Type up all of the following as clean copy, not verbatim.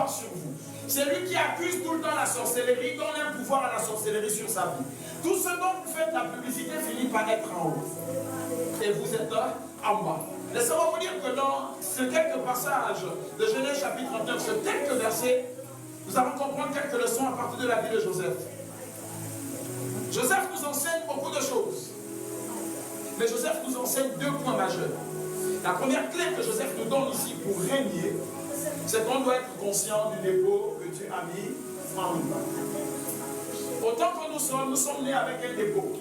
sur vous. C'est lui qui accuse tout le temps la sorcellerie, donne un pouvoir à la sorcellerie sur sa vie. Tout ce dont vous faites la publicité finit par être en haut. Et vous êtes en bas. Laissez-moi vous dire que dans ce quelques passages de Genèse chapitre 39, ce quelques versets, nous allons comprendre quelques leçons à partir de la vie de Joseph. Joseph nous enseigne beaucoup de choses. Mais Joseph nous enseigne deux points majeurs. La première clé que Joseph nous donne ici pour régner, c'est qu'on doit être conscient du dépôt que Dieu a mis en nous. Autant que nous sommes nés avec un dépôt.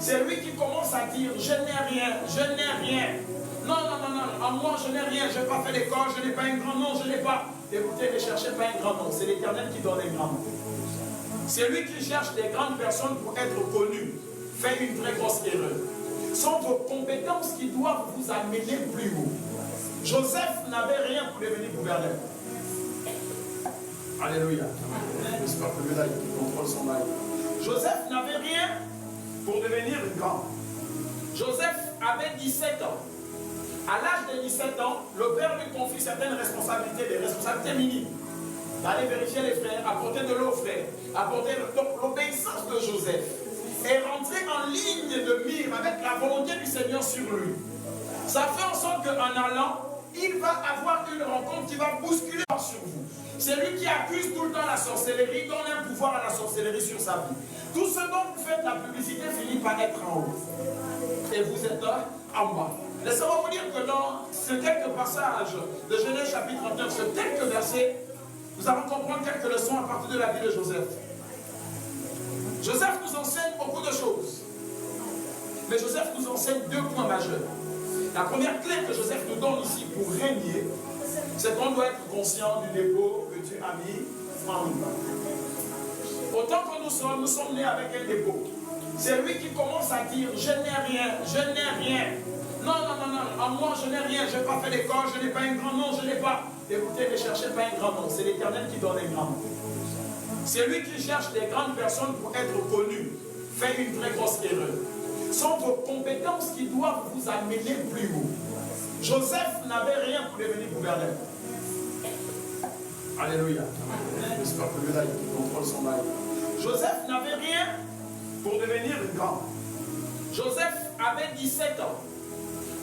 C'est lui qui commence à dire, je n'ai rien, je n'ai rien. Non, en moi je n'ai rien, je n'ai pas fait l'école, je n'ai pas un grand nom, je n'ai pas. Écoutez, ne cherchez pas un grand nom, c'est l'Éternel qui donne un grand nom. C'est lui qui cherche des grandes personnes pour être connues. Fait une très grosse erreur. Ce sont vos compétences qui doivent vous amener plus haut. Joseph n'avait rien pour devenir gouverneur. Alléluia. J'espère que le là, il contrôle son bail. Joseph n'avait rien pour devenir grand. Joseph avait 17 ans. À l'âge de 17 ans, le père lui confie certaines responsabilités, des responsabilités minimes. D'aller vérifier les frères, apporter de l'eau aux frères, apporter l'obéissance de Joseph. Et rentrer en ligne de mire avec la volonté du Seigneur sur lui. Ça fait en sorte qu'en allant, il va avoir une rencontre qui va bousculer sur vous. C'est lui qui accuse tout le temps la sorcellerie, donne un pouvoir à la sorcellerie sur sa vie. Tout ce dont vous faites la publicité finit par être en haut. Et vous êtes en bas. Laissez-moi vous dire que dans ce quelques passages de Genèse chapitre 39, ce quelques versets, nous allons comprendre quelques leçons à partir de la vie de Joseph. Joseph nous enseigne beaucoup de choses. Mais Joseph nous enseigne deux points majeurs. La première clé que Joseph nous donne ici pour régner, c'est qu'on doit être conscient du dépôt que Dieu a mis en nous. Autant que nous sommes nés avec un dépôt. C'est lui qui commence à dire, je n'ai rien, je n'ai rien. Non, en moi je n'ai rien, je n'ai pas fait l'école, je n'ai pas un grand nom, je n'ai pas. Écoutez, ne cherchez pas un grand nom, c'est l'Éternel qui donne un grand nom. C'est lui qui cherche des grandes personnes pour être connues. Fait une très grosse erreur. Ce sont vos compétences qui doivent vous amener plus haut. Joseph n'avait rien pour devenir gouverneur. Alléluia. J'espère que le là, il contrôle son bail. Joseph n'avait rien pour devenir grand. Joseph avait 17 ans.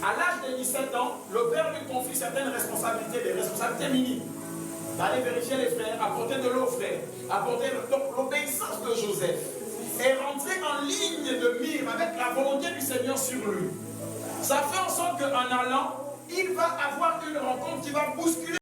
À l'âge de 17 ans, le père lui confie certaines responsabilités, des responsabilités minimes. D'aller vérifier les frères, apporter de l'eau aux frères, apporter l'obéissance de Joseph. Et rentrer en ligne de mire avec la volonté du Seigneur sur lui. Ça fait en sorte qu'en allant, il va avoir une rencontre qui va bousculer.